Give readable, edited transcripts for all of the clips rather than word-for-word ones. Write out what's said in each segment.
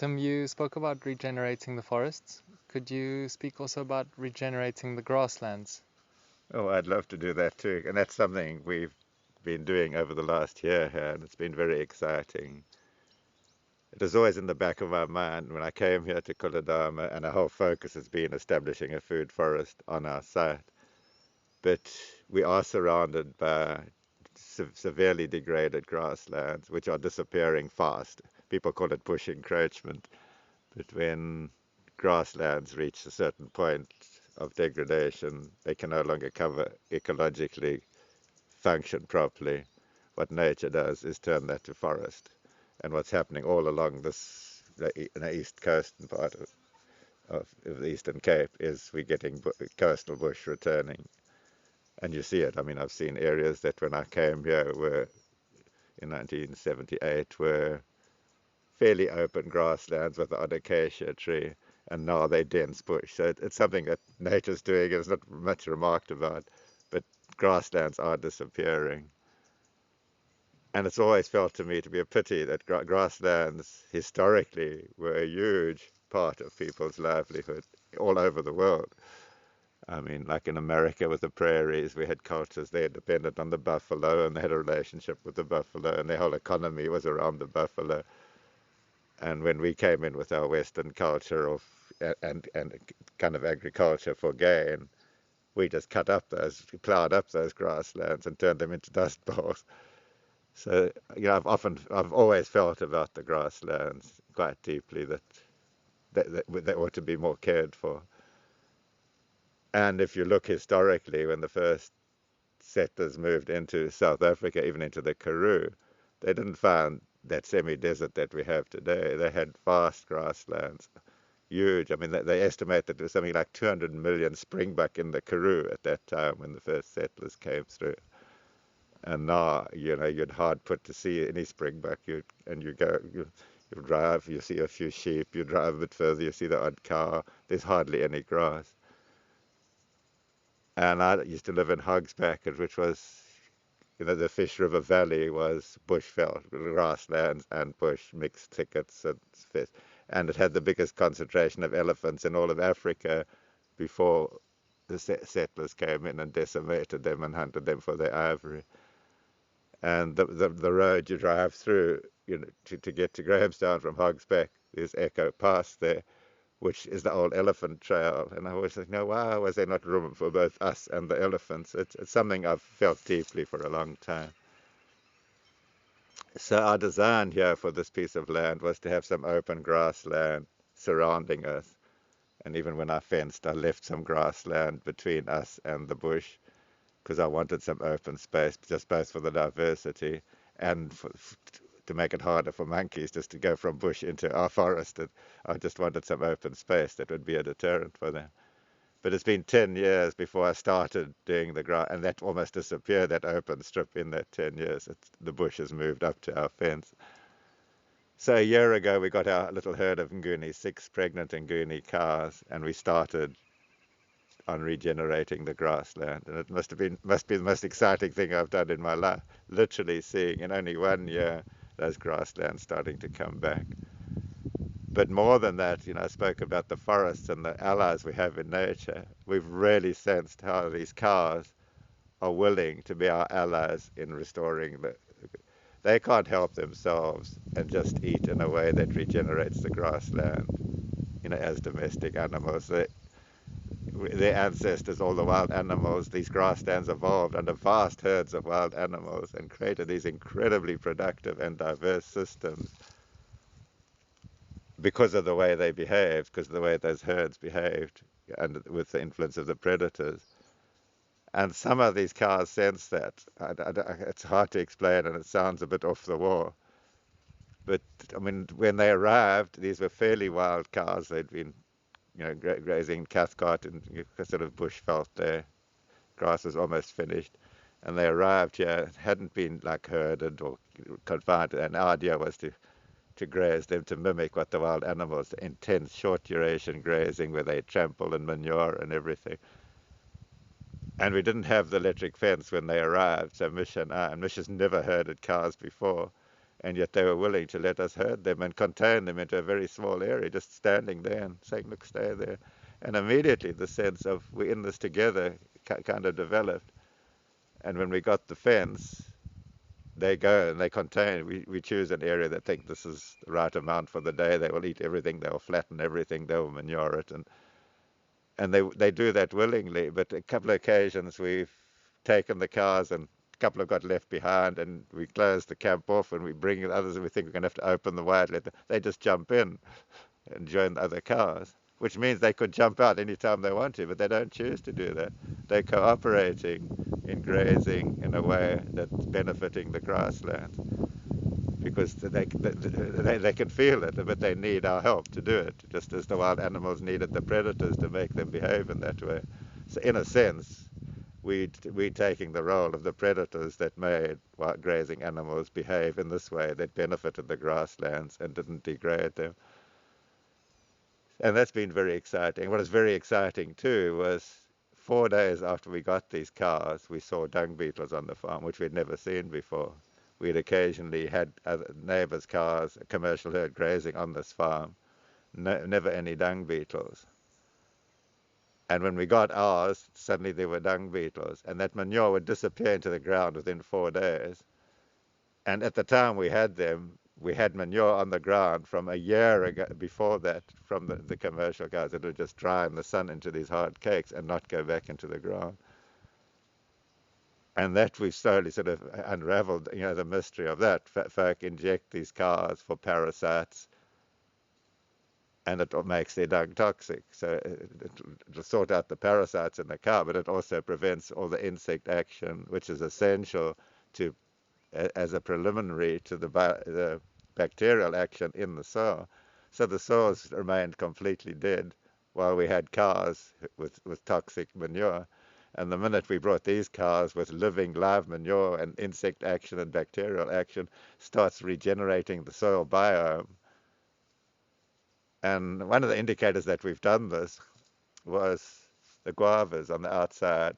Tim, you spoke about regenerating the forests. Could you speak also about regenerating the grasslands? Oh, I'd love to do that too. And that's something we've been doing over the last year here, and it's been very exciting. It was always in the back of my mind when I came here to Kulodama, and our whole focus has been establishing a food forest on our site. But we are surrounded by severely degraded grasslands, which are disappearing fast. People call it bush encroachment. But when grasslands reach a certain point of degradation, they can no longer cover ecologically function properly. What nature does is turn that to forest. And what's happening all along the east coast part of the Eastern Cape is we're getting coastal bush returning. And you see it. I mean, I've seen areas that when I came here were in 1978 were fairly open grasslands with the odd acacia tree, and now they're dense bush. So it's something that nature's doing. It's not much remarked about, but grasslands are disappearing. And it's always felt to me to be a pity that grasslands historically were a huge part of people's livelihood all over the world. I mean, like in America with the prairies, we had cultures there dependent on the buffalo, and they had a relationship with the buffalo, and their whole economy was around the buffalo. And when we came in with our Western culture of and kind of agriculture for gain, we just plowed up those grasslands and turned them into dust bowls. So, I've always felt about the grasslands quite deeply that they ought to be more cared for. And if you look historically, when the first settlers moved into South Africa, even into the Karoo, they didn't find that semi-desert that we have today. They had vast grasslands, huge. I mean, they estimate that there was something like 200 million springbuck in the Karoo at that time when the first settlers came through. And now, you'd hard put to see any springbuck. You drive, you see a few sheep. You drive a bit further, you see the odd cow. There's hardly any grass. And I used to live in Hogsback, which was, the Fish River Valley was bushveld, grasslands and bush, mixed thickets and fish. And it had the biggest concentration of elephants in all of Africa before the settlers came in and decimated them and hunted them for their ivory. And the road you drive through, to get to Grahamstown from Hogsback, is Echo Pass there, which is the old elephant trail. And I always think, no, why was there not room for both us and the elephants? It's something I've felt deeply for a long time. So our design here for this piece of land was to have some open grassland surrounding us. And even when I fenced, I left some grassland between us and the bush because I wanted some open space, just both for the diversity and to make it harder for monkeys just to go from bush into our forest. And I just wanted some open space that would be a deterrent for them. But it's been 10 years before I started doing the grass, and that almost disappeared, that open strip in that 10 years. The bush has moved up to our fence. So a year ago, we got our little herd of Nguni, 6 pregnant Nguni cows, and we started on regenerating the grassland. And it must be the most exciting thing I've done in my life, literally seeing in only 1 year those grasslands starting to come back. But more than that, I spoke about the forests and the allies we have in nature. We've really sensed how these cows are willing to be our allies in restoring they can't help themselves and just eat in a way that regenerates the grassland, as domestic animals. Their ancestors, all the wild animals, these grasslands evolved under vast herds of wild animals and created these incredibly productive and diverse systems because of the way they behaved, because of the way those herds behaved, and with the influence of the predators. And some of these cows sense that. It's hard to explain, and it sounds a bit off the wall. But I mean, when they arrived, these were fairly wild cows. They'd been, grazing Cathcart and sort of bush veld there. Grass was almost finished, and they arrived here, hadn't been like herded or confined. And our idea was to graze them, to mimic what the wild animals, intense short duration grazing where they trample and manure and everything. And we didn't have the electric fence when they arrived, so Mish and Mish has never herded cows before. and yet they were willing to let us herd them and contain them into a very small area, just standing there and saying, look, stay there. And immediately the sense of we're in this together kind of developed. And when we got the fence, they go and they contain. We choose an area that think this is the right amount for the day. They will eat everything. They will flatten everything. They will manure it, and they do that willingly. But a couple of occasions we've taken the cows and a couple have got left behind, and we close the camp off and we bring in others, and we think we're going to have to open the wide. They just jump in and join the other cows, which means they could jump out anytime they want to, but they don't choose to do that. They're cooperating in grazing in a way that's benefiting the grasslands because they can feel it, but they need our help to do it, just as the wild animals needed the predators to make them behave in that way. So in a sense, we're taking the role of the predators that made wild grazing animals behave in this way, that benefited the grasslands and didn't degrade them. And that's been very exciting. What is very exciting too was 4 days after we got these cows, we saw dung beetles on the farm, which we'd never seen before. We'd occasionally had other neighbors' cows, commercial herd grazing on this farm, never any dung beetles. And when we got ours, suddenly there were dung beetles, and that manure would disappear into the ground within 4 days. And at the time we had them, we had manure on the ground from a year ago, before that, from the commercial cows. It would just dry in the sun into these hard cakes and not go back into the ground. And that we've slowly sort of unraveled, the mystery of that. Folk inject these cows for parasites, and it makes their dung toxic. So it'll sort out the parasites in the cow, but it also prevents all the insect action, which is essential to as a preliminary to the bacterial action in the soil. So the soils remained completely dead while we had cows with toxic manure. And the minute we brought these cows with living live manure and insect action and bacterial action, starts regenerating the soil biome. And one of the indicators that we've done this was the guavas on the outside,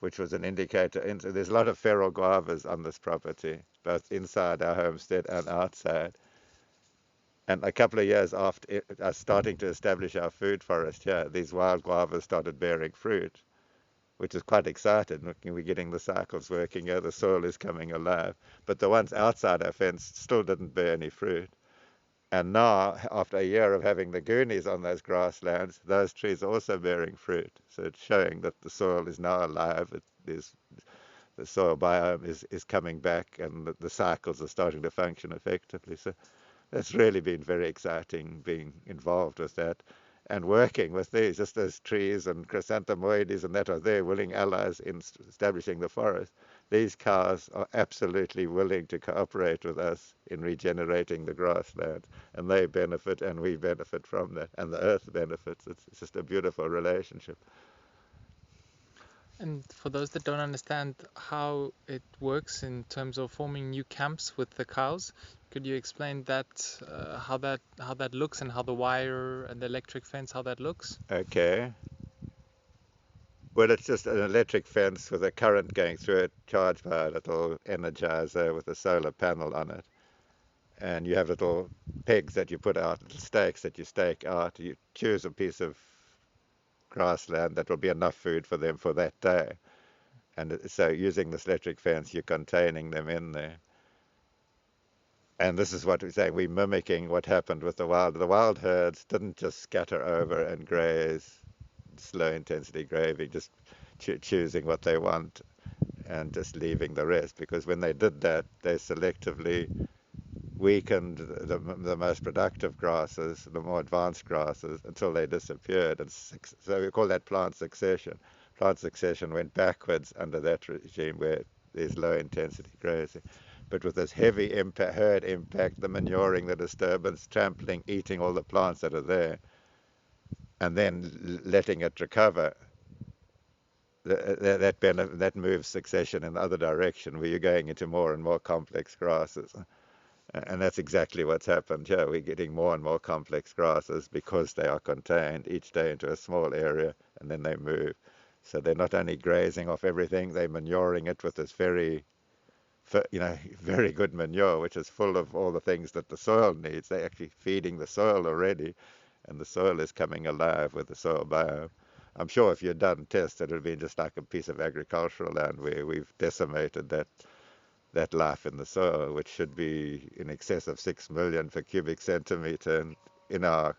which was an indicator. There's a lot of feral guavas on this property, both inside our homestead and outside. And a couple of years after us starting to establish our food forest here, these wild guavas started bearing fruit, which is quite exciting. We're getting the cycles working here, the soil is coming alive. But the ones outside our fence still didn't bear any fruit. And now, after a year of having the goonies on those grasslands, those trees are also bearing fruit. So it's showing that the soil is now alive. The soil biome is coming back, and the cycles are starting to function effectively. So that's really been very exciting, being involved with that and working with these, just those trees and chrysanthemoides and that are there, willing allies in establishing the forest. These cows are absolutely willing to cooperate with us in regenerating the grasslands, and they benefit and we benefit from that, and the earth benefits. It's just a beautiful relationship. And for those that don't understand how it works in terms of forming new camps with the cows, could you explain that, how that looks, and how the wire and the electric fence, how that looks? Okay. Well, it's just an electric fence with a current going through it, charged by a little energizer with a solar panel on it. And you have little pegs that you put out, little stakes that you stake out. You choose a piece of grassland that will be enough food for them for that day. And so using this electric fence, you're containing them in there. And this is what we're saying. We're mimicking what happened with the wild. The wild herds didn't just scatter over and graze, slow intensity grazing, just choosing what they want and just leaving the rest. Because when they did that, they selectively weakened the most productive grasses, the more advanced grasses, until they disappeared. And so we call that plant succession. Plant succession went backwards under that regime where there's low intensity grazing. But with this heavy herd impact, the manuring, the disturbance, trampling, eating all the plants that are there, and then letting it recover, that moves succession in the other direction, where you're going into more and more complex grasses. And that's exactly what's happened here. We're getting more and more complex grasses because they are contained each day into a small area, and then they move. So they're not only grazing off everything, they're manuring it with this very very good manure, which is full of all the things that the soil needs. They're actually feeding the soil already, and the soil is coming alive with the soil biome. I'm sure if you'd done tests, it would have been just like a piece of agricultural land where we've decimated that life in the soil, which should be in excess of 6 million per cubic centimeter. And in our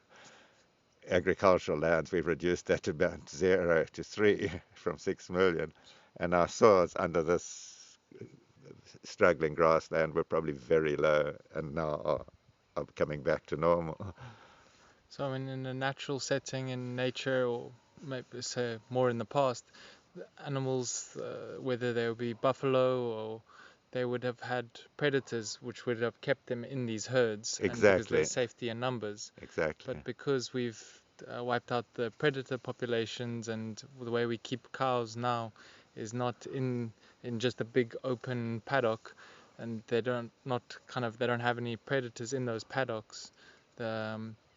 agricultural lands, we've reduced that to about 0 to 3 from 6 million. And our soils under this struggling grassland were probably very low and now are coming back to normal. So I mean, in a natural setting in nature, or maybe say more in the past, the animals, whether they would be buffalo or they would have had predators which would have kept them in these herds, and because Exactly, there's safety in numbers. exactly. But because we've wiped out the predator populations, and the way we keep cows now is not in just a big open paddock, and they don't have any predators in those paddocks.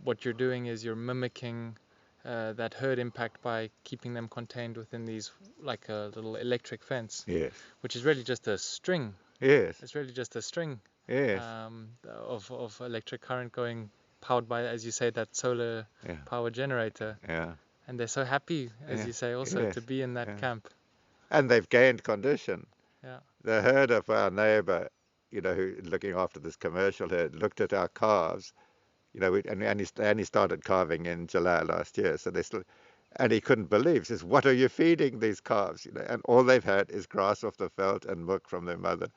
What you're doing is you're mimicking that herd impact by keeping them contained within these, like a little electric fence, Yes, which is really just a string. yes, It's really just a string yes, of electric current going, powered by, as you say, that solar yeah, power generator. yeah, And they're so happy, as yeah, you say, also yes, to be in that yeah. camp. And they've gained condition. Yeah. The herd of our neighbor, who looking after this commercial herd, looked at our calves, and he started calving in July last year. So they still, and he couldn't believe. He says, "What are you feeding these calves?" And all they've had is grass off the veld and milk from their mother,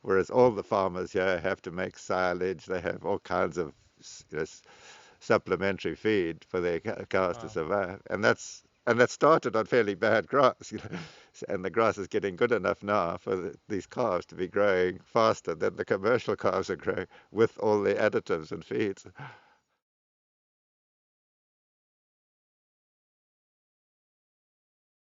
whereas all the farmers here have to make silage. They have all kinds of supplementary feed for their cows to Wow. survive, and that started on fairly bad grass. And the grass is getting good enough now for these calves to be growing faster than the commercial calves are growing with all the additives and feeds.